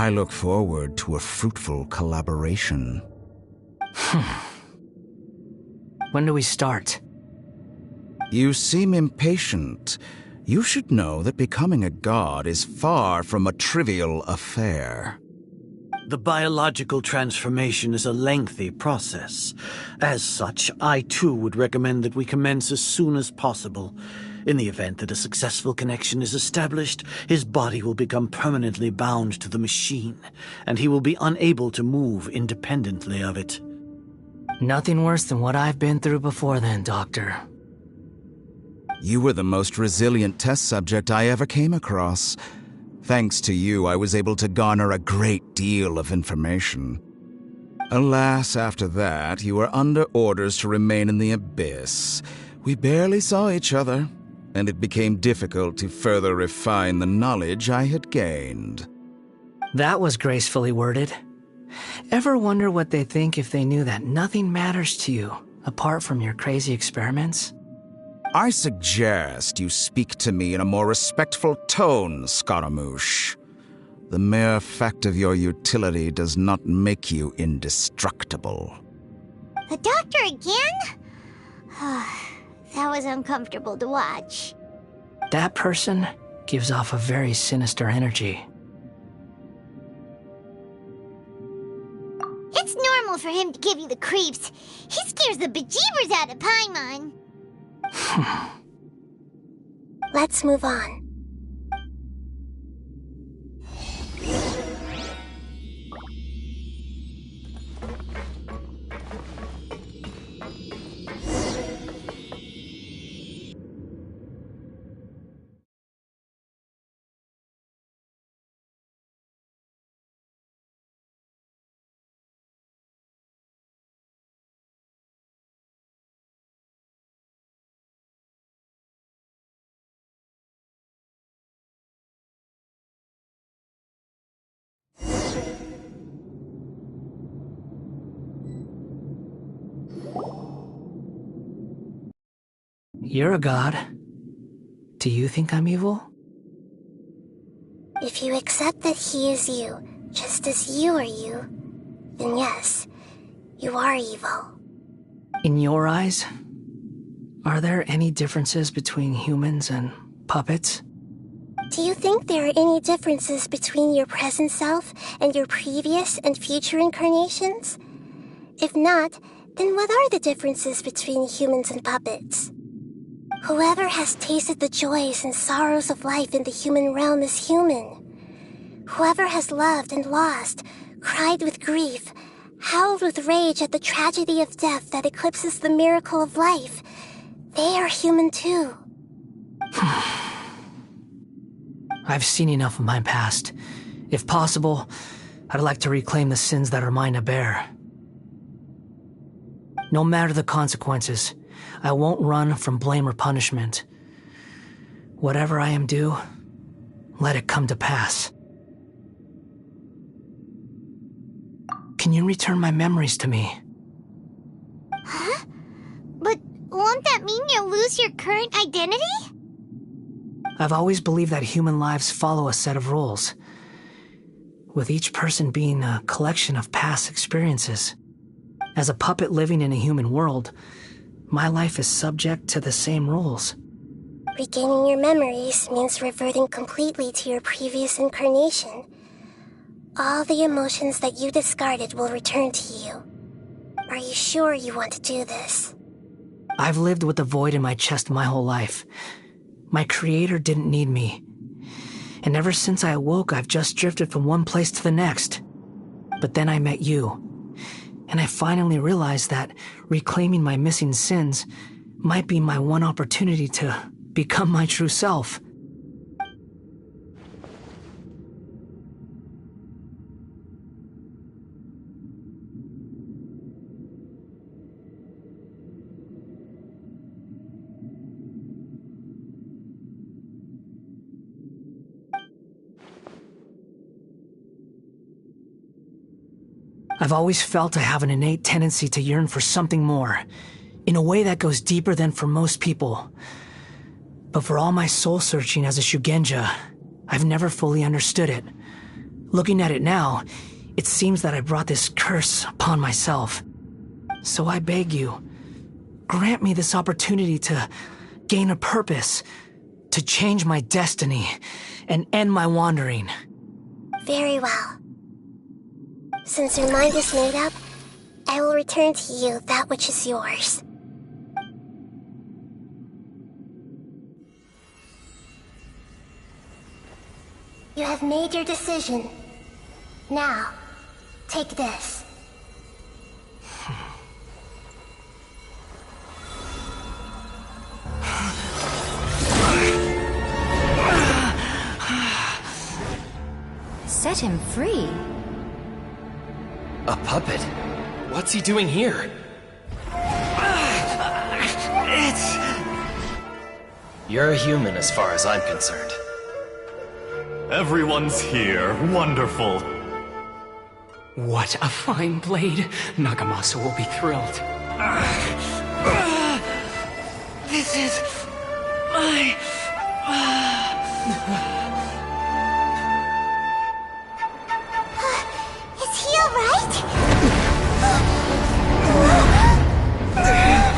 I look forward to a fruitful collaboration. When do we start? You seem impatient. You should know that becoming a god is far from a trivial affair. The biological transformation is a lengthy process. As such, I too would recommend that we commence as soon as possible. In the event that a successful connection is established, his body will become permanently bound to the machine, and he will be unable to move independently of it. Nothing worse than what I've been through before then, Doctor. You were the most resilient test subject I ever came across. Thanks to you, I was able to garner a great deal of information. Alas, after that, you were under orders to remain in the abyss. We barely saw each other, and it became difficult to further refine the knowledge I had gained. That was gracefully worded. Ever wonder what they think if they knew that nothing matters to you, apart from your crazy experiments? I suggest you speak to me in a more respectful tone, Scarasucia. The mere fact of your utility does not make you indestructible. The doctor again? That was uncomfortable to watch. That person gives off a very sinister energy. It's normal for him to give you the creeps. He scares the bejeebers out of Paimon. Let's move on. You're a god. Do you think I'm evil? If you accept that he is you, just as you are you, then yes, you are evil. In your eyes, are there any differences between humans and puppets? Do you think there are any differences between your present self and your previous and future incarnations? If not, then what are the differences between humans and puppets? Whoever has tasted the joys and sorrows of life in the human realm is human. Whoever has loved and lost, cried with grief, howled with rage at the tragedy of death that eclipses the miracle of life, they are human too. I've seen enough of my past. If possible, I'd like to reclaim the sins that are mine to bear. No matter the consequences, I won't run from blame or punishment. Whatever I am due, let it come to pass. Can you return my memories to me? Huh? But won't that mean you'll lose your current identity? I've always believed that human lives follow a set of rules, with each person being a collection of past experiences. As a puppet living in a human world, my life is subject to the same rules. Regaining your memories means reverting completely to your previous incarnation. All the emotions that you discarded will return to you. Are you sure you want to do this? I've lived with a void in my chest my whole life. My creator didn't need me. And ever since I awoke, I've just drifted from one place to the next. But then I met you. And I finally realized that reclaiming my missing sins might be my one opportunity to become my true self. I've always felt I have an innate tendency to yearn for something more, in a way that goes deeper than for most people. But for all my soul-searching as a Shugenja, I've never fully understood it. Looking at it now, it seems that I brought this curse upon myself. So I beg you, grant me this opportunity to gain a purpose, to change my destiny, and end my wandering. Very well. Since your mind is made up, I will return to you that which is yours. You have made your decision. Now, take this. Set him free. A puppet? What's he doing here? You're a human as far as I'm concerned. Everyone's here. Wonderful. What a fine blade. Nagamasa will be thrilled. This is my... Is he alright? No way!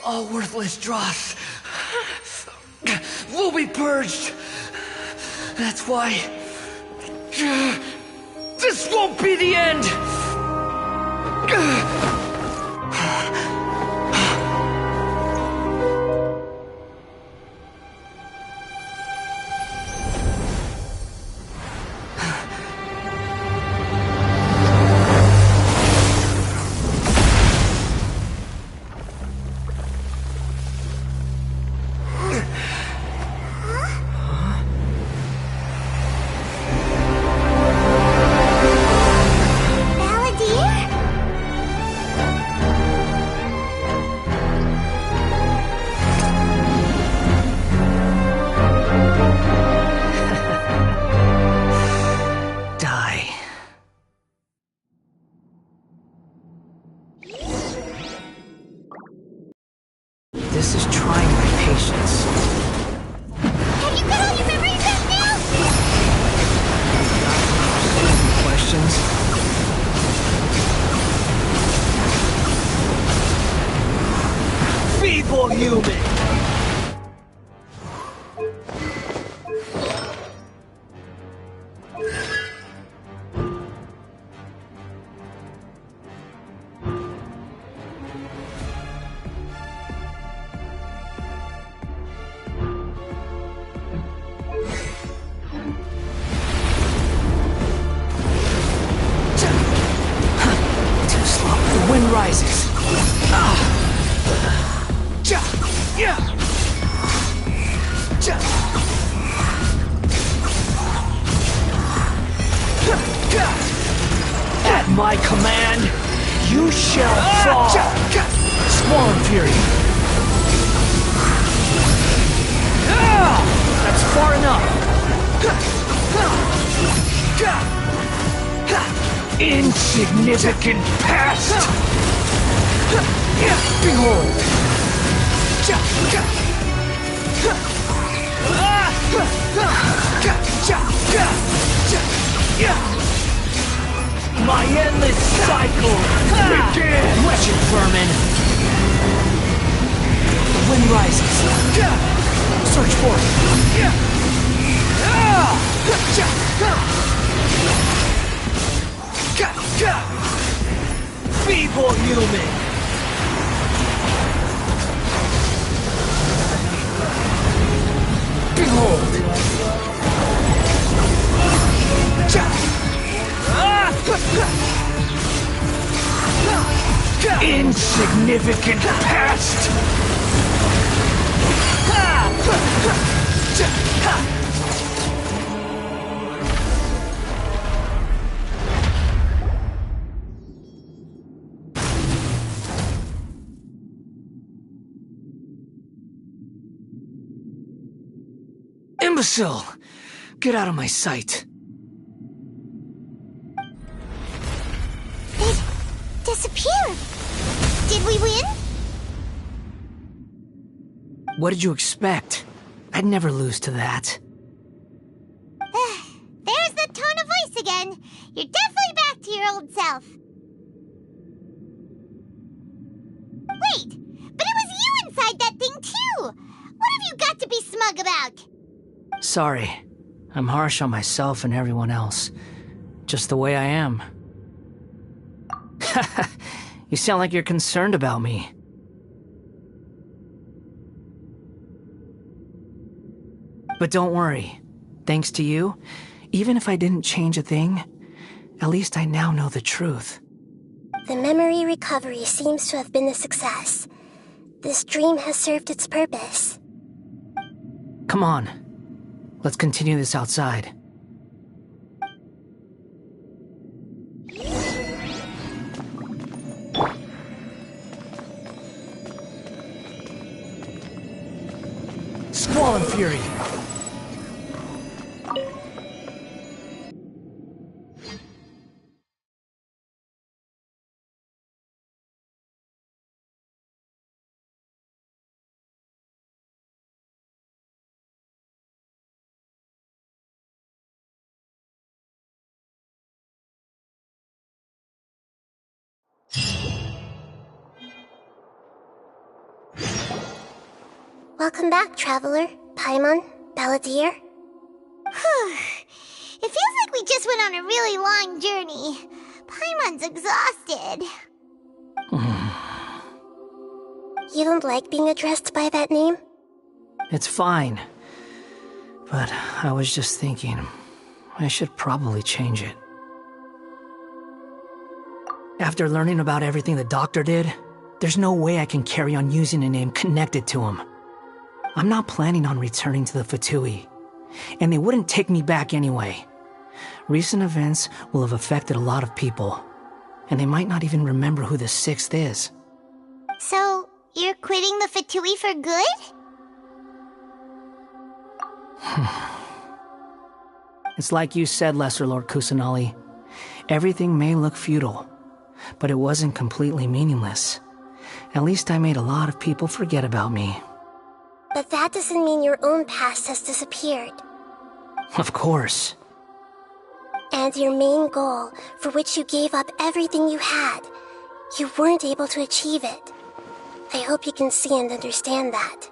All worthless dross will be purged. That's why this won't be the end. This is trying my patience. Have you got all your memories back now? Questions? Feeble human! Rises. At my command, you shall fall. Swarm Fury. That's far enough. Insignificant past! Behold! My endless cycle begins! Wretched vermin! The wind rises. Search for it. Feeble human! Behold! Insignificant pest! Imbecile! Get out of my sight. It disappeared. Did we win? What did you expect? I'd never lose to that. There's the tone of voice again. You're definitely back to your old self. Wait, but it was you inside that thing too! What have you got to be smug about? Sorry. I'm harsh on myself and everyone else. Just the way I am. You sound like you're concerned about me. But don't worry. Thanks to you, even if I didn't change a thing, at least I now know the truth. The memory recovery seems to have been a success. This dream has served its purpose. Come on. Let's continue this outside. Squall and Fury! Welcome back, Traveler, Paimon, Balladeer. It feels like we just went on a really long journey. Paimon's exhausted. You don't like being addressed by that name? It's fine. But I was just thinking, I should probably change it. After learning about everything the doctor did, there's no way I can carry on using a name connected to him. I'm not planning on returning to the Fatui, and they wouldn't take me back anyway. Recent events will have affected a lot of people, and they might not even remember who the Sixth is. So, you're quitting the Fatui for good? It's like you said, Lesser Lord Kusanali. Everything may look futile, but it wasn't completely meaningless. At least I made a lot of people forget about me. But that doesn't mean your own past has disappeared. Of course. And your main goal, for which you gave up everything you had, you weren't able to achieve it. I hope you can see and understand that.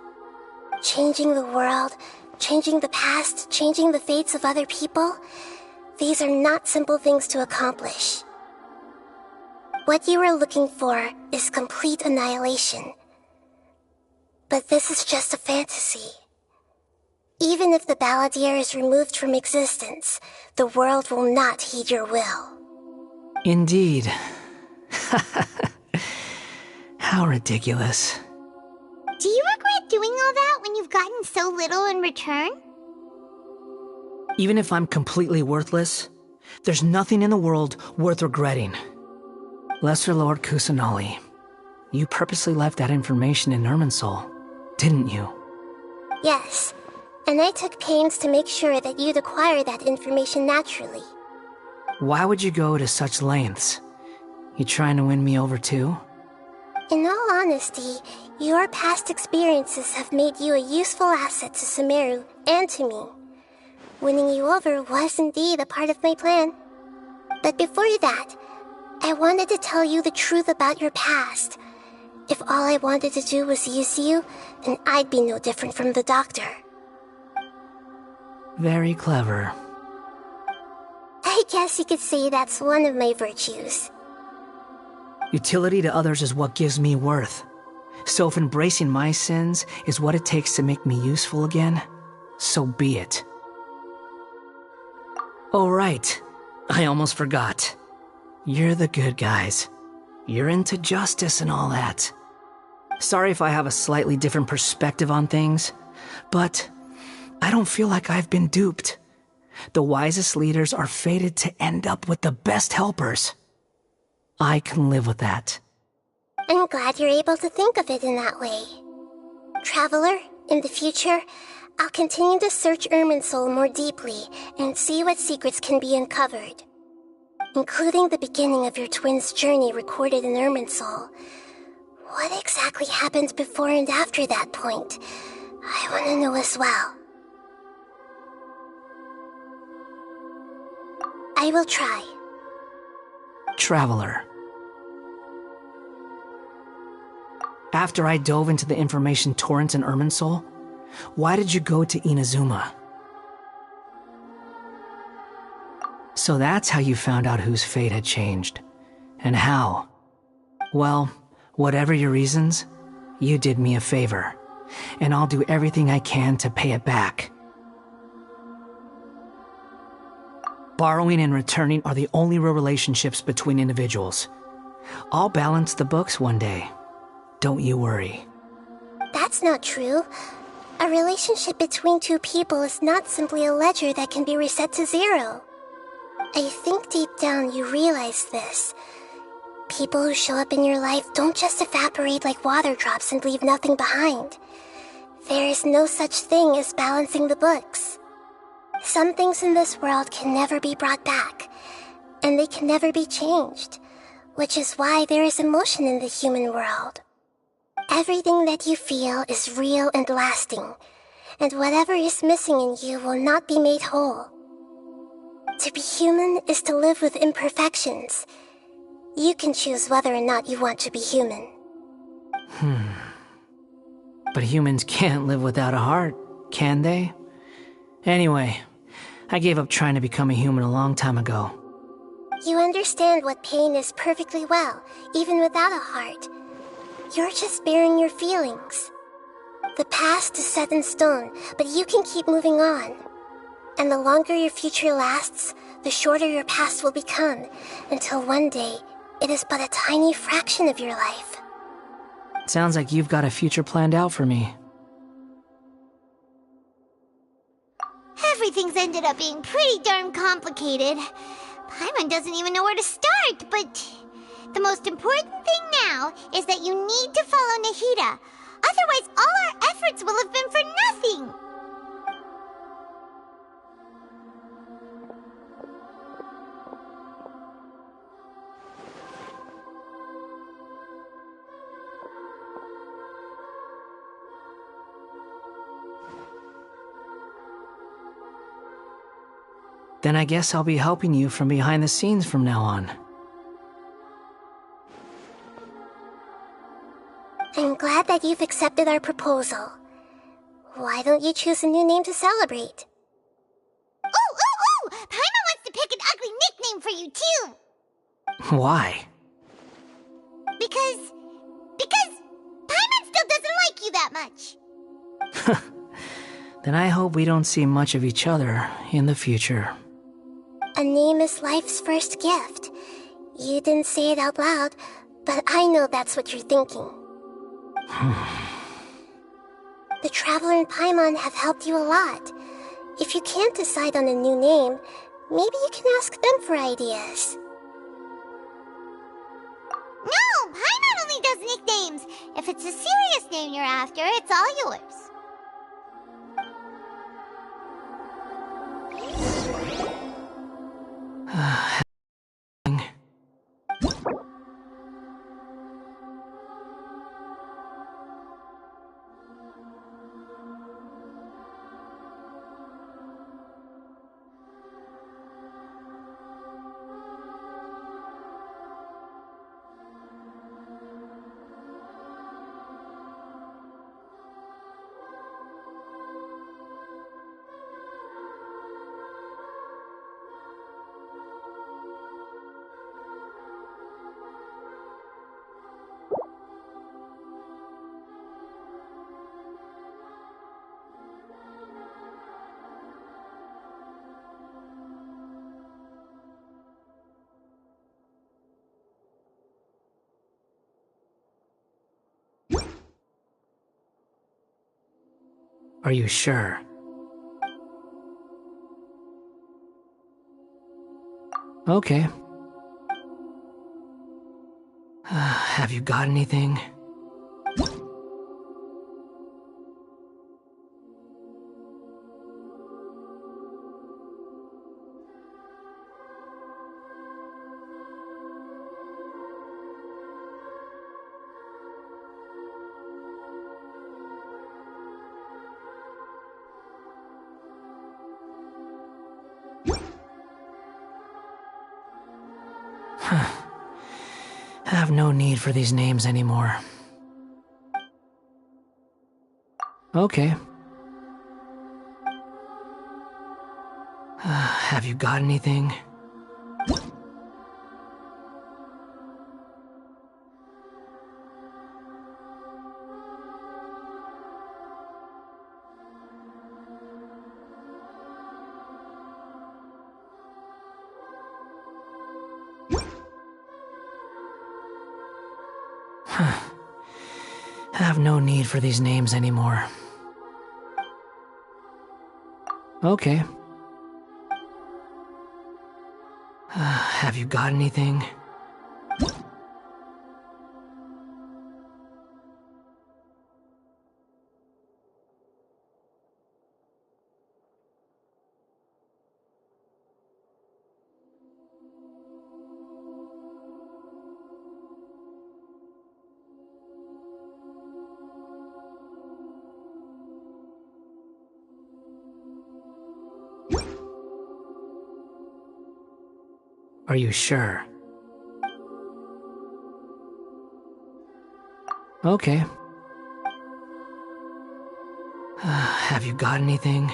Changing the world, changing the past, changing the fates of other people, these are not simple things to accomplish. What you are looking for is complete annihilation. But this is just a fantasy. Even if the Balladeer is removed from existence, the world will not heed your will. Indeed. How ridiculous. Do you regret doing all that when you've gotten so little in return? Even if I'm completely worthless, there's nothing in the world worth regretting. Lesser Lord Kusanali, you purposely left that information in Irminsul, didn't you? Yes, and I took pains to make sure that you'd acquire that information naturally. Why would you go to such lengths? You trying to win me over too? In all honesty, your past experiences have made you a useful asset to Sumeru and to me. Winning you over was indeed a part of my plan. But before that, I wanted to tell you the truth about your past. If all I wanted to do was use you, then I'd be no different from the doctor. Very clever. I guess you could say that's one of my virtues. Utility to others is what gives me worth. So if embracing my sins is what it takes to make me useful again, so be it. Oh right, I almost forgot. You're the good guys. You're into justice and all that. Sorry if I have a slightly different perspective on things, but I don't feel like I've been duped. The wisest leaders are fated to end up with the best helpers. I can live with that. I'm glad you're able to think of it in that way. Traveler, in the future, I'll continue to search Irminsul more deeply and see what secrets can be uncovered. Including the beginning of your twins' journey recorded in Irminsul. What exactly happened before and after that point? I want to know as well. I will try. Traveler. After I dove into the information torrents in Irminsul, why did you go to Inazuma? So that's how you found out whose fate had changed. And how? Well, whatever your reasons, you did me a favor. And I'll do everything I can to pay it back. Borrowing and returning are the only real relationships between individuals. I'll balance the books one day. Don't you worry. That's not true. A relationship between two people is not simply a ledger that can be reset to zero. I think deep down you realize this. People who show up in your life don't just evaporate like water drops and leave nothing behind. There is no such thing as balancing the books. Some things in this world can never be brought back, and they can never be changed, which is why there is emotion in the human world. Everything that you feel is real and lasting, and whatever is missing in you will not be made whole. To be human is to live with imperfections. You can choose whether or not you want to be human. But humans can't live without a heart, can they? Anyway, I gave up trying to become a human a long time ago. You understand what pain is perfectly well, even without a heart. You're just bearing your feelings. The past is set in stone, but you can keep moving on. And the longer your future lasts, the shorter your past will become, until one day, it is but a tiny fraction of your life. Sounds like you've got a future planned out for me. Everything's ended up being pretty darn complicated. Paimon doesn't even know where to start, but the most important thing now is that you need to follow Nahida. Otherwise, all our efforts will have been for nothing. Then I guess I'll be helping you from behind the scenes from now on. I'm glad that you've accepted our proposal. Why don't you choose a new name to celebrate? Ooh! Paimon wants to pick an ugly nickname for you, too! Why? Because Paimon still doesn't like you that much. Then I hope we don't see much of each other in the future. A name is life's first gift. You didn't say it out loud, but I know that's what you're thinking. The Traveler and Paimon have helped you a lot. If you can't decide on a new name, maybe you can ask them for ideas. No, Paimon only does nicknames. If it's a serious name you're after, it's all yours. Are you sure? Okay. Have you got anything? I have no need for these names anymore. Okay. Have you got anything? I have no need for these names anymore. Okay. Have you got anything? Are you sure? Okay. Have you got anything?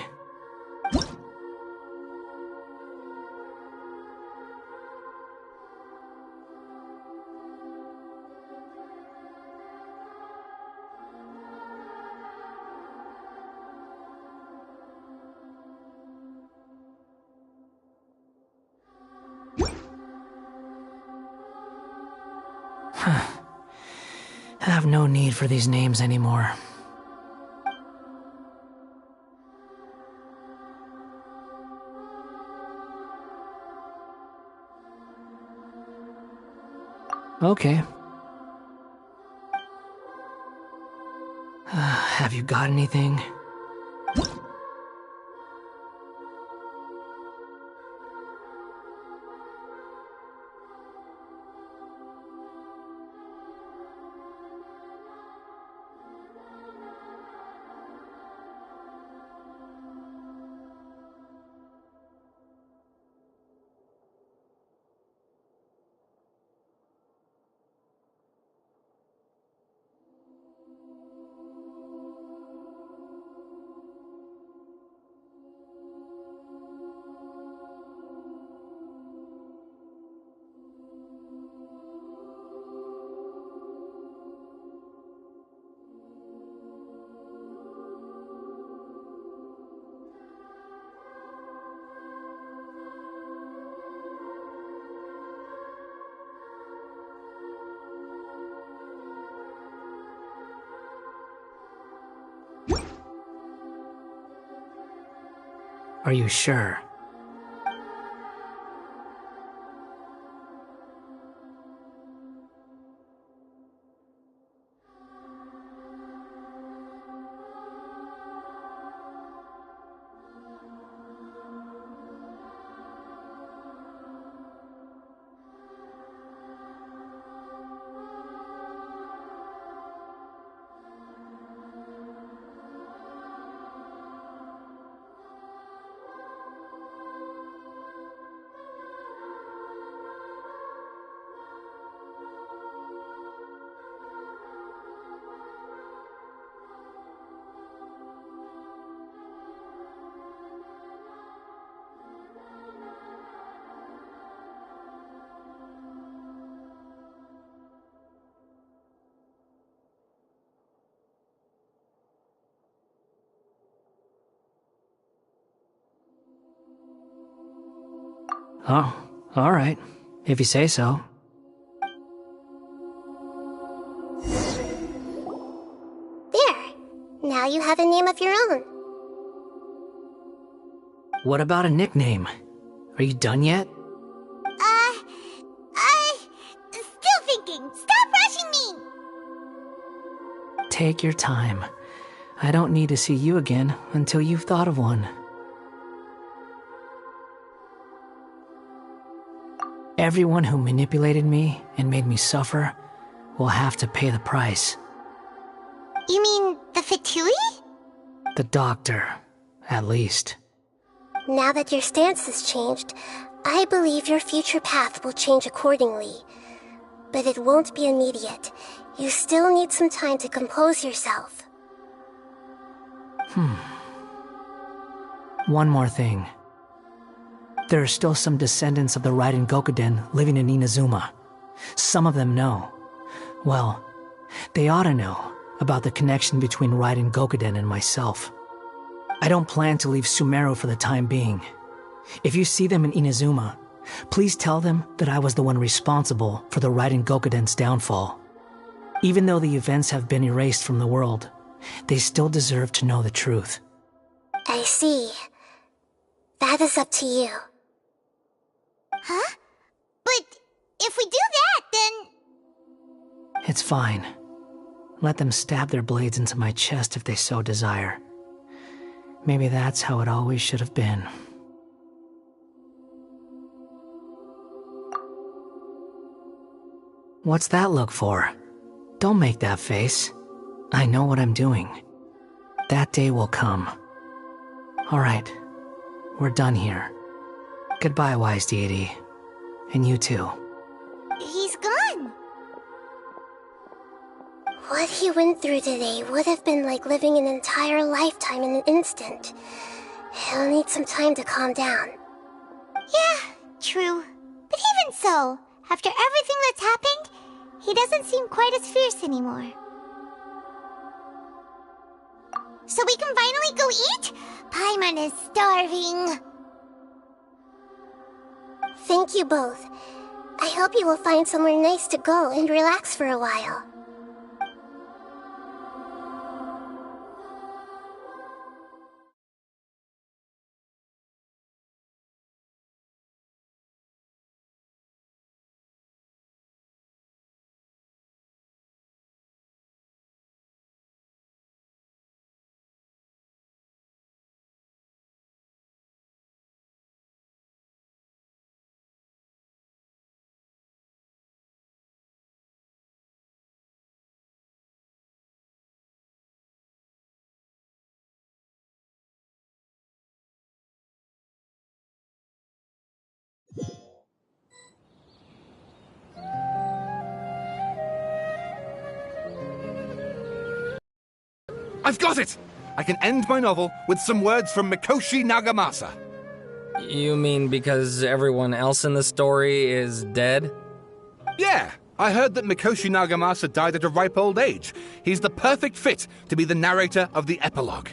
I have no need for these names anymore. Okay. Have you got anything? Are you sure? Oh, all right. If you say so. There. Now you have a name of your own. What about a nickname? Are you done yet? Still thinking. Stop rushing me! Take your time. I don't need to see you again until you've thought of one. Everyone who manipulated me and made me suffer will have to pay the price. You mean the Fatui? The doctor, at least. Now that your stance has changed, I believe your future path will change accordingly. But it won't be immediate. You still need some time to compose yourself. One more thing. There are still some descendants of the Raiden Gokuden living in Inazuma. Some of them know. Well, they ought to know about the connection between Raiden Gokuden and myself. I don't plan to leave Sumeru for the time being. If you see them in Inazuma, please tell them that I was the one responsible for the Raiden Gokuden's downfall. Even though the events have been erased from the world, they still deserve to know the truth. I see. That is up to you. Huh? But if we do that, then... It's fine. Let them stab their blades into my chest if they so desire. Maybe that's how it always should have been. What's that look for? Don't make that face. I know what I'm doing. That day will come. Alright, we're done here. Goodbye, wise deity. And you too. He's gone. What he went through today would have been like living an entire lifetime in an instant. He'll need some time to calm down. Yeah, true. But even so, after everything that's happened, he doesn't seem quite as fierce anymore. So we can finally go eat? Paimon is starving. Thank you both. I hope you will find somewhere nice to go and relax for a while. I've got it! I can end my novel with some words from Mikoshi Nagamasa. You mean because everyone else in the story is dead? Yeah, I heard that Mikoshi Nagamasa died at a ripe old age. He's the perfect fit to be the narrator of the epilogue.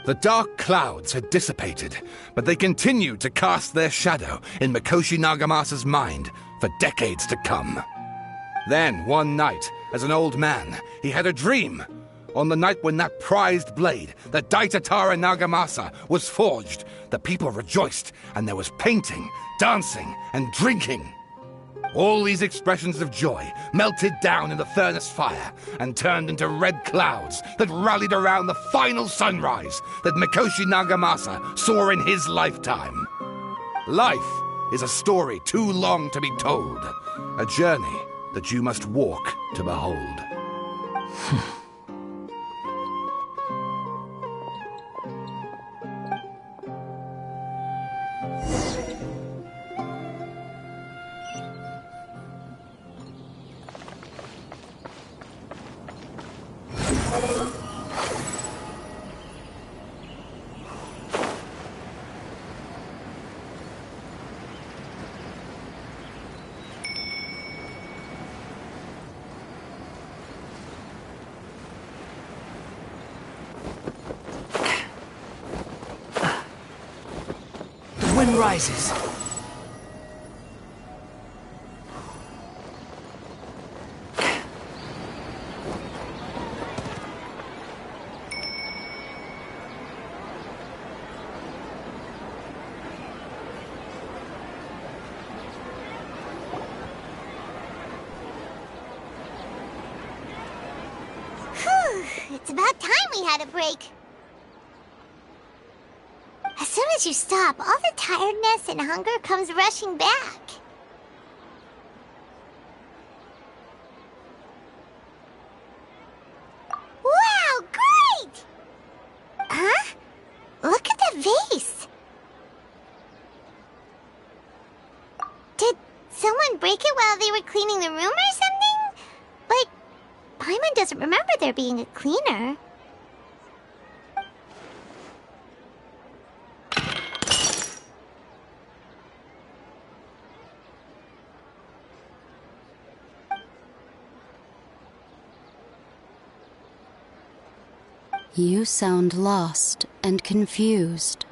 The dark clouds had dissipated, but they continued to cast their shadow in Mikoshi Nagamasa's mind for decades to come. Then, one night, as an old man, he had a dream. On the night when that prized blade, the Daitatara Nagamasa, was forged, the people rejoiced, and there was painting, dancing, and drinking. All these expressions of joy melted down in the furnace fire and turned into red clouds that rallied around the final sunrise that Mikoshi Nagamasa saw in his lifetime. Life is a story too long to be told, a journey that you must walk to behold. The wind rises. It's about time we had a break. As soon as you stop, all the tiredness and hunger comes rushing back. Wow, great! Huh? Look at the vase. Did someone break it while they were cleaning the room or something? But Paimon doesn't remember there being a cleaner. You sound lost and confused.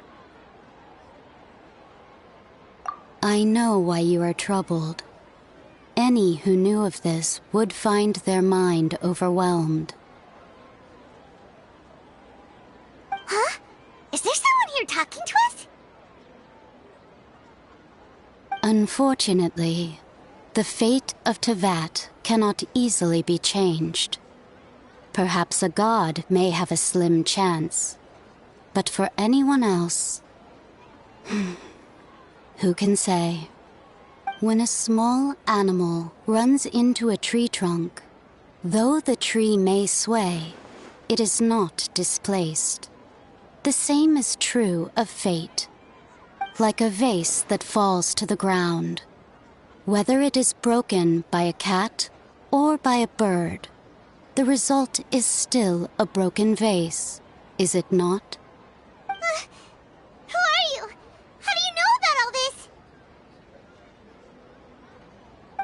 I know why you are troubled. Any who knew of this would find their mind overwhelmed. Huh? Is there someone here talking to us? Unfortunately, the fate of Tevat cannot easily be changed. Perhaps a god may have a slim chance, but for anyone else, who can say? When a small animal runs into a tree trunk, though the tree may sway, it is not displaced. The same is true of fate. Like a vase that falls to the ground, whether it is broken by a cat or by a bird, the result is still a broken vase, is it not? Who are you? How do you know about all this?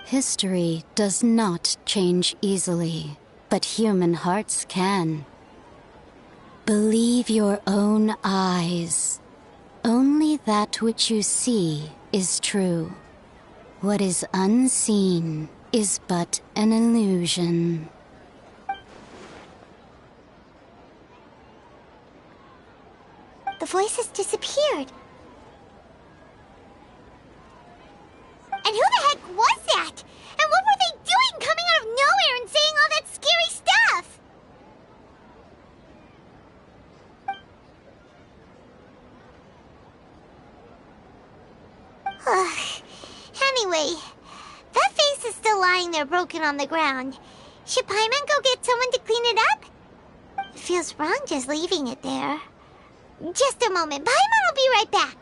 History does not change easily, but human hearts can. Believe your own eyes. Only that which you see is true. What is unseen is but an illusion. The voice has disappeared. And who the heck was that? And what were they doing coming out of nowhere and saying all that scary stuff? Anyway, that vase is still lying there broken on the ground. Should Paimon go get someone to clean it up? It feels wrong just leaving it there. Just a moment. Paimon will be right back.